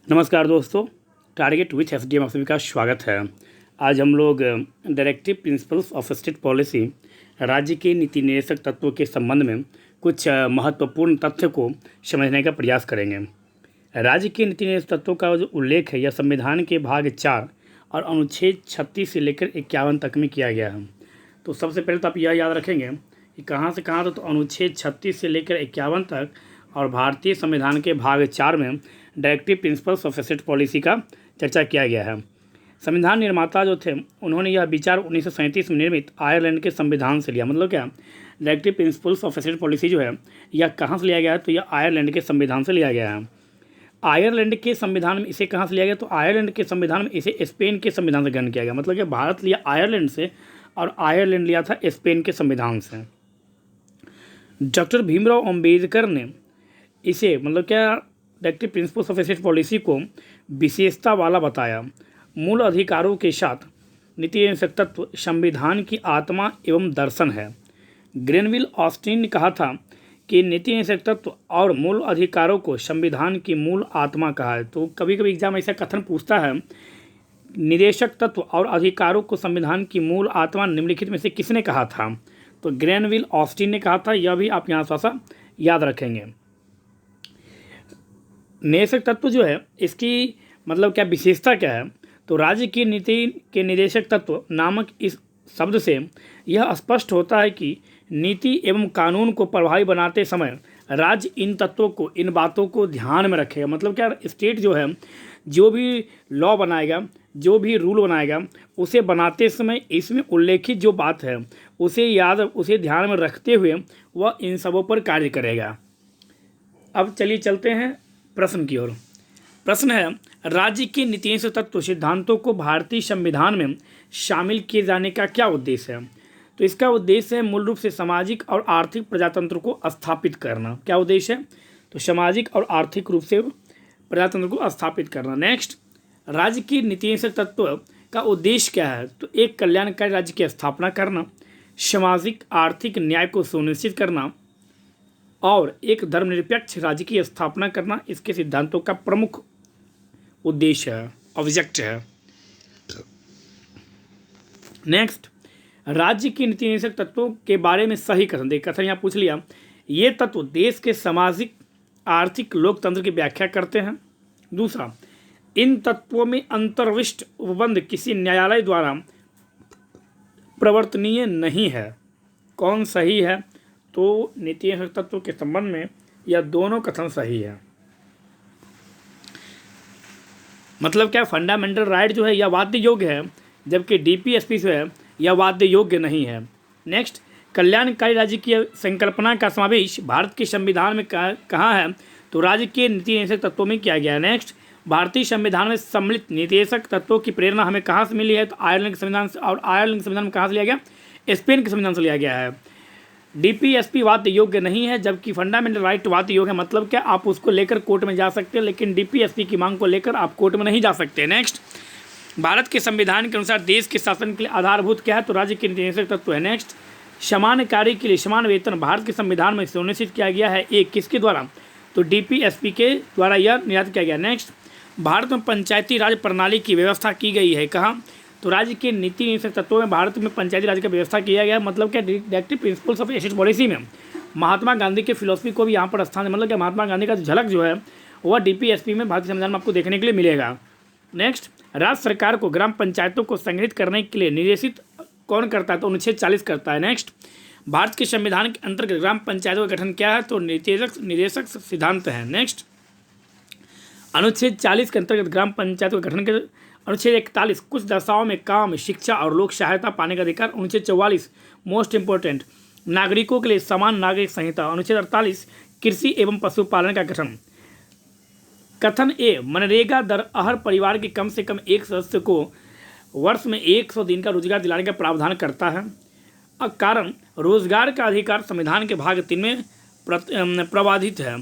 नमस्कार दोस्तों, target which SDM आप सभी का स्वागत है। आज हम लोग directive principles of state policy राज्य के नीति निर्देशक तत्वों के संबंध में कुछ महत्वपूर्ण तथ्य को समझने का प्रयास करेंगे। राज्य के नीति निर्देशक तत्वों का जो उल्लेख है यह संविधान के भाग 4 और अनुच्छेद 36 से लेकर 51 तक में किया गया है। तो सबसे पहले तो आप यह याद रखेंगे कि कहाँ से कहाँ तो अनुच्छेद 36 से लेकर 51 तक और भारतीय संविधान के भाग 4 में directive principles of state policy का चर्चा किया गया है। संविधान निर्माता जो थे उन्होंने यह विचार 1937 में निर्मित आयरलैंड के संविधान से लिया। मतलब क्या, directive principles of state policy जो है यह कहाँ से लिया गया है, तो यह आयरलैंड के संविधान से लिया गया है। आयरलैंड के संविधान में इसे कहाँ से लिया गया, तो आयरलैंड के संविधान में इसे स्पेन के संविधान से ग्रहण किया गया। मतलब कि भारत लिया आयरलैंड से और आयरलैंड लिया था स्पेन के संविधान से। डॉक्टर भीमराव अम्बेडकर ने इसे मतलब क्या directive principles of state policy को विशेषता वाला बताया। मूल अधिकारों के साथ नीति निर्देशक तत्व संविधान की आत्मा एवं दर्शन है। ग्रेनविल ऑस्टिन ने कहा था कि नीति निर्देशक तत्व और मूल अधिकारों को संविधान की मूल आत्मा कहा है। तो कभी कभी एग्जाम ऐसा कथन पूछता है, निदेशक तत्व और अधिकारों को संविधान की मूल आत्मा निम्नलिखित में से किसने कहा था, तो ग्रेनविल ऑस्टिन ने कहा था। यह भी आप यहाँ थोड़ा सा याद रखेंगे। निदेशक तत्व जो है इसकी मतलब क्या विशेषता क्या है, तो राज्य की नीति के निदेशक तत्व नामक इस शब्द से यह स्पष्ट होता है कि नीति एवं कानून को प्रभावी बनाते समय राज्य इन तत्वों को, इन बातों को ध्यान में रखेगा। मतलब क्या, स्टेट जो है जो भी लॉ बनाएगा, जो भी रूल बनाएगा, उसे बनाते समय इसमें उल्लेखित जो बात है उसे ध्यान में रखते हुए वह इन सबों पर कार्य करेगा। अब चलिए चलते हैं प्रश्न की ओर। प्रश्न है, राज्य के नीति निर्देशक तत्व सिद्धांतों को भारतीय संविधान में शामिल किए जाने का क्या उद्देश्य है, तो इसका उद्देश्य है मूल रूप से सामाजिक और आर्थिक प्रजातंत्र को स्थापित करना। क्या उद्देश्य है, तो सामाजिक और आर्थिक रूप से प्रजातंत्र को स्थापित करना। नेक्स्ट, राज्य की नीति निर्देशक तत्व का उद्देश्य क्या है, तो एक कल्याणकारी राज्य की स्थापना करना, सामाजिक आर्थिक न्याय को सुनिश्चित करना और एक धर्मनिरपेक्ष राज्य की स्थापना करना इसके सिद्धांतों का प्रमुख उद्देश्य है, ऑब्जेक्ट है। नेक्स्ट, राज्य की नीति निर्देशक तत्वों के बारे में सही कथन। देखिए कथन यहाँ पूछ लिया, ये तत्व देश के सामाजिक आर्थिक लोकतंत्र की व्याख्या करते हैं। दूसरा, इन तत्वों में अंतर्विष्ट उपबंध किसी न्यायालय द्वारा प्रवर्तनीय नहीं है। कौन सही है, तो नीति निर्देशक तत्व के संबंध में यह दोनों कथन सही है। मतलब क्या, फंडामेंटल राइट जो है यह वाद्य योग्य है, जबकि डीपीएसपी जो है यह वाद्य योग्य नहीं है। नेक्स्ट, कल्याणकारी राज्य की संकल्पना का समावेश भारत के संविधान में कहाँ है, तो राज्य के नीति निर्देशक तत्वों में किया गया है। नेक्स्ट, भारतीय संविधान में सम्मिलित निर्देशक तत्वों की प्रेरणा हमें कहाँ से मिली है, तो आयरलैंड के संविधान से। और आयरलैंड के संविधान में कहाँ से लिया गया, स्पेन के संविधान से लिया गया है। डीपीएसपी वाद्य योग्य नहीं है, जबकि फंडामेंटल राइट वाद्य योग्य है। मतलब क्या, आप उसको लेकर कोर्ट में जा सकते हैं, लेकिन डीपीएसपी की मांग को लेकर आप कोर्ट में नहीं जा सकते। नेक्स्ट, भारत के संविधान के अनुसार देश के शासन के लिए आधारभूत क्या है, तो राज्य के निर्देशक तत्व है। नेक्स्ट, समान कार्य के लिए समान वेतन भारत के संविधान में सुनिश्चित किया गया है। एक किसके द्वारा, तो डीपीएसपी के द्वारा यह निर्धारित किया गया। नेक्स्ट, भारत में पंचायती राज प्रणाली की व्यवस्था की गई है। कहाँ, तो राज्य के नीति निर्देशक तत्वों में भारत में पंचायती राज की व्यवस्था किया गया। मतलब क्या, directive principles of state policy में महात्मा गांधी के फिलोसफी को भी यहाँ पर स्थान है। मतलब क्या, महात्मा गांधी का झलक जो है वह डीपीएसपी में भारतीय संविधान में आपको देखने के लिए मिलेगा। नेक्स्ट, राज्य सरकार को ग्राम पंचायतों को संगठित करने के लिए निर्देशित कौन करता है, तो अनुच्छेद 40 करता है। नेक्स्ट, भारत के संविधान के अंतर्गत ग्राम पंचायतों का गठन क्या है, तो निर्देशक सिद्धांत है। नेक्स्ट, अनुच्छेद 40 के अंतर्गत ग्राम पंचायतों के गठन के। अनुच्छेद 41 कुछ दशाओं में काम, शिक्षा और लोक सहायता पाने का अधिकार। अनुच्छेद 44 मोस्ट इंपोर्टेंट नागरिकों के लिए समान नागरिक संहिता। अनुच्छेद 48 कृषि एवं पशुपालन का गठन। कथन ए, मनरेगा दर हर परिवार के कम से कम एक सदस्य को वर्ष में 100 दिन का रोजगार दिलाने का प्रावधान करता है। कारण रोजगार का अधिकार संविधान के भाग 3 में प्रवाधित है।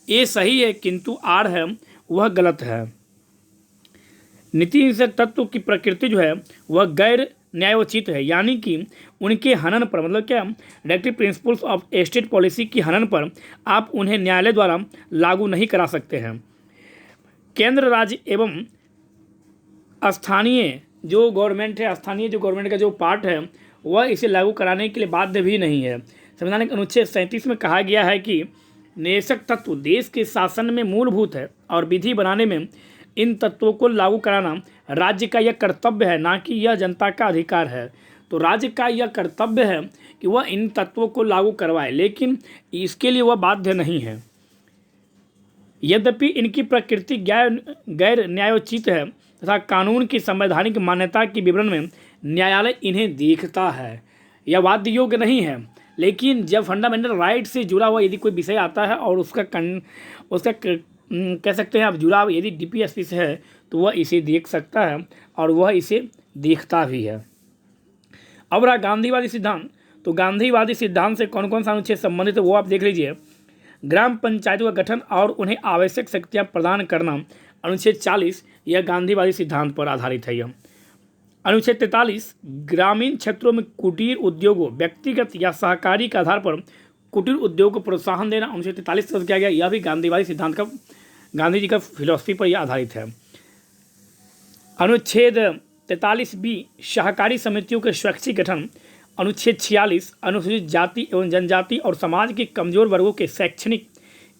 ए सही है, किंतु आर है वह गलत है। नीति निर्देशक तत्व की प्रकृति जो है वह गैर न्यायोचित है, यानी कि उनके हनन पर, मतलब क्या, directive principles of state policy की हनन पर आप उन्हें न्यायालय द्वारा लागू नहीं करा सकते हैं। केंद्र राज्य एवं स्थानीय जो गवर्नमेंट है, स्थानीय जो गवर्नमेंट का जो पार्ट है वह इसे लागू कराने के लिए बाध्य भी नहीं है। संविधान के अनुच्छेद 37 में कहा गया है कि निदेशक तत्व देश के शासन में मूलभूत है और विधि बनाने में इन तत्वों को लागू कराना राज्य का यह कर्तव्य है, ना कि यह जनता का अधिकार है। तो राज्य का यह कर्तव्य है कि वह इन तत्वों को लागू करवाए, लेकिन इसके लिए वह बाध्य नहीं है। यद्यपि इनकी प्रकृति गैर न्यायोचित है तथा कानून की संवैधानिक मान्यता के विवरण में न्यायालय इन्हें देखता है, यह वाद्य योग्य नहीं है। लेकिन जब फंडामेंटल राइट से जुड़ा हुआ यदि कोई विषय आता है और उसका कह सकते हैं आप जुड़ा यदि डीपीएसपी से है तो वह इसे देख सकता है और वह इसे देखता भी है। अब रहा गांधीवादी सिद्धांत। तो गांधीवादी सिद्धांत से कौन कौन सा अनुच्छेद संबंधित है वो आप देख लीजिए। ग्राम पंचायतों का गठन और उन्हें आवश्यक शक्तियाँ प्रदान करना, अनुच्छेद 40, यह गांधीवादी सिद्धांत पर आधारित है। यह अनुच्छेद 43, ग्रामीण क्षेत्रों में कुटीर उद्योगों, व्यक्तिगत या सहकारी के आधार पर कुटीर उद्योग को प्रोत्साहन देना, अनुच्छेद 43 से किया गया। यह भी गांधीवादी सिद्धांत का, गांधी जी का फिलॉसफी पर यह आधारित है। अनुच्छेद 43B, सहकारी समितियों के स्वैच्छिक गठन, अनुच्छेद 46, अनुसूचित जाति एवं जनजाति और समाज के कमजोर वर्गों के शैक्षणिक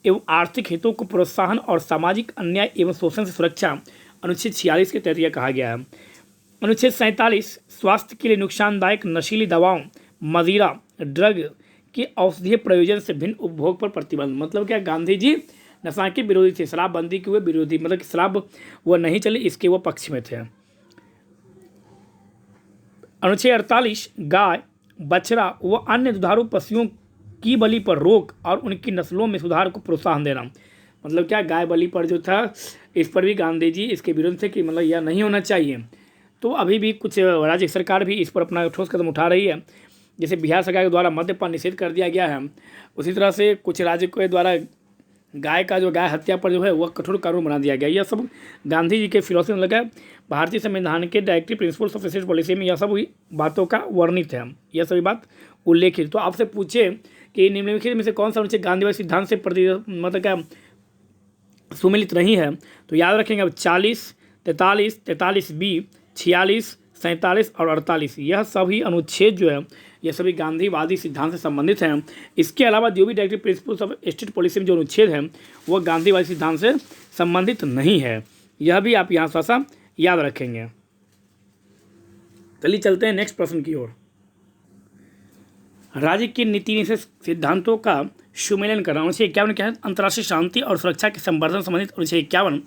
एवं आर्थिक हितों को प्रोत्साहन और सामाजिक अन्याय एवं शोषण से सुरक्षा, अनुच्छेद 46 के तहत यह कहा गया है। अनुच्छेद 47, स्वास्थ्य के लिए नुकसानदायक नशीली दवाओं, मदिरा, ड्रग के औषधीय प्रयोजन से भिन्न उपभोग पर प्रतिबंध। मतलब क्या, गांधी जी नशा के विरोधी थे, शराबबंदी के हुए विरोधी, मतलब कि शराब वह नहीं चली, इसके वो पक्ष में थे। अनुच्छेद 48, गाय, बछड़ा व अन्य दुधारू पशुओं की बलि पर रोक और उनकी नस्लों में सुधार को प्रोत्साहन देना। मतलब क्या, गाय बलि पर जो था इस पर भी गांधी जी इसके विरुद्ध थे कि मतलब यह नहीं होना चाहिए। तो अभी भी कुछ राज्य सरकार भी इस पर अपना ठोस कदम उठा रही है। जैसे बिहार सरकार के द्वारा मद्यपान निषेध कर दिया गया है, उसी तरह से कुछ राज्य के द्वारा गाय हत्या पर जो है वह कठोर कानून बना दिया गया। यह सब गांधी जी के फिलॉसफी में लगा, भारतीय संविधान के directive principles of state policy में यह सब बातों का वर्णित है, यह सभी बात उल्लेखित। तो आपसे पूछे कि निम्नलिखित में से कौन सा अनुच्छेद गांधीवादी सिद्धांत से मतलब क्या सुमेलित नहीं है, तो याद रखेंगे अब 40, 43, 43B, 46, 47 और 48, यह सभी अनुच्छेद जो है यह सभी गांधीवादी सिद्धांत से संबंधित हैं। इसके अलावा जो भी directive principles of state policy में जो अनुच्छेद है वह गांधीवादी सिद्धांत से संबंधित नहीं है। यह भी आप यहाँ थोड़ा सा याद रखेंगे। चलिए चलते हैं नेक्स्ट प्रश्न की ओर। राज्य की नीति निषेध सिद्धांतों का सुमेलन करना, अनुच्छेद 51 क्या है, अंतर्राष्ट्रीय शांति और सुरक्षा के संवर्धन संबंधित अनुच्छेद 51।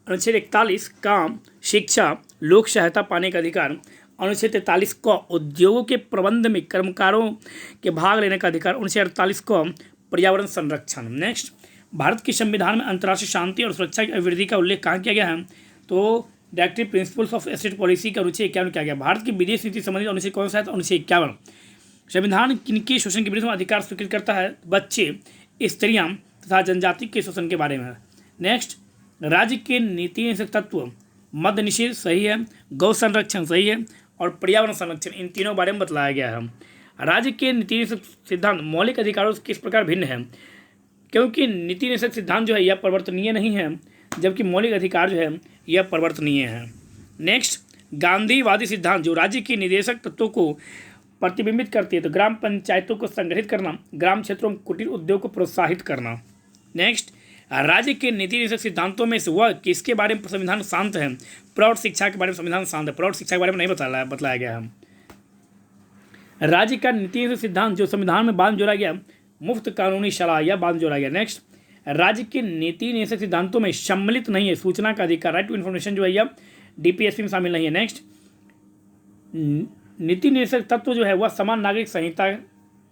अनुच्छेद 41, काम, शिक्षा, लोक सहायता पाने का अधिकार। अनुच्छेद 43 को उद्योगों के प्रबंध में कर्मकारों के भाग लेने का अधिकार। अनुच्छेद 48 को पर्यावरण संरक्षण। नेक्स्ट, भारत के संविधान में अंतर्राष्ट्रीय शांति और सुरक्षा की अभिवृद्धि का उल्लेख कहाँ किया गया है, तो directive principles of state policy का अनुच्छेद 51 किया गया। भारत की विदेश नीति संबंधित अनुच्छेद कौन सा है, तो अनुच्छेद 51। संविधान किनके शोषण के विरुद्ध में अधिकार स्वीकृत करता है, बच्चे, स्त्रियां तथा जनजाति के शोषण के बारे में। नेक्स्ट, राज्य के नीति निषेध तत्व, मद्य निषेध सही है, गौ संरक्षण सही है और पर्यावरण संरक्षण, इन तीनों बारे में बतलाया गया है। राज्य के नीति निषेध सिद्धांत मौलिक अधिकारों से किस प्रकार भिन्न है, क्योंकि नीति निषेध सिद्धांत जो है यह परिवर्तनीय नहीं है, जबकि मौलिक अधिकार जो है यह परिवर्तनीय है। नेक्स्ट, गांधीवादी सिद्धांत जो राज्य के निदेशक तत्वों को प्रतिबिंबित करती है, तो ग्राम पंचायतों को संगठित करना, ग्राम क्षेत्रों में कुटीर उद्योग को प्रोत्साहित करना। नेक्स्ट, राज्य के नीति निषेध सिद्धांतों में से वह किसके बारे में संविधान शांत है, प्रौढ़ शिक्षा के बारे में संविधान शांत है, प्रौढ़ शिक्षा के बारे में नहीं बतलाया गया है। राज्य का नीति निषेध सिद्धांत जो संविधान में बाद जोड़ा गया, मुफ्त कानूनी सलाह, यह बाद जोड़ा गया। नेक्स्ट, राज्य के नीति निषेध सिद्धांतों में सम्मिलित नहीं है सूचना का अधिकार, राइट टू इन्फॉर्मेशन जो है यह डीपीएसपी में शामिल नहीं है। नेक्स्ट, नीति निषेध तत्व जो है वह समान नागरिक संहिता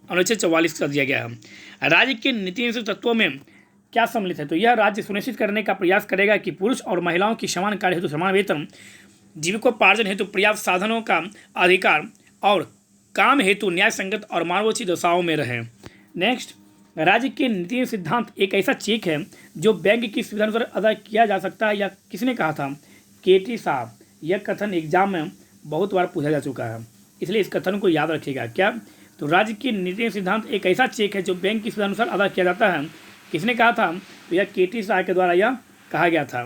अनुच्छेद 44 कर दिया गया है। राज्य के नीति निषेध तत्वों में क्या सम्मिलित है, तो यह राज्य सुनिश्चित करने का प्रयास करेगा कि पुरुष और महिलाओं की समान कार्य हेतु समान वेतन, जीविकोपार्जन हेतु पर्याप्त साधनों का अधिकार और काम हेतु न्याय संगत और मानवोचित दशाओं में रहे। नेक्स्ट, राज्य के नीति सिद्धांत एक ऐसा चेक है जो बैंक की सुविधा अनुसार अदा किया जा सकता है, या किसने कहा था, केटी साहब। यह कथन एग्जाम में बहुत बार पूछा जा चुका है, इसलिए इस कथन को याद रखिएगा। क्या, तो राज्य की नीति सिद्धांत एक ऐसा चेक है जो बैंक की अनुसार अदा किया जाता है, किसने कहा था, तो यह केटी साहब के द्वारा यह कहा गया था।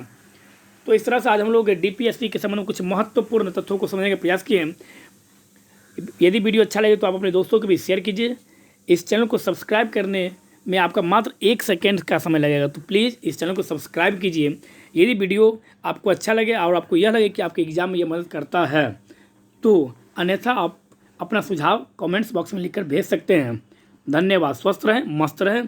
तो इस तरह से आज हम लोग DPSP के संबंध में कुछ महत्वपूर्ण तथ्यों को समझने का प्रयास किए। यदि वीडियो अच्छा लगे तो आप अपने दोस्तों को भी शेयर कीजिए। इस चैनल को सब्सक्राइब करने में आपका मात्र 1 सेकेंड का समय लगेगा, तो प्लीज़ इस चैनल को सब्सक्राइब कीजिए। यदि वीडियो आपको अच्छा लगे और आपको यह लगे कि आपके एग्ज़ाम में यह मदद करता है, तो अन्यथा आप अपना सुझाव कमेंट्स बॉक्स में लिखकर भेज सकते हैं। धन्यवाद। स्वस्थ रहें, मस्त रहें।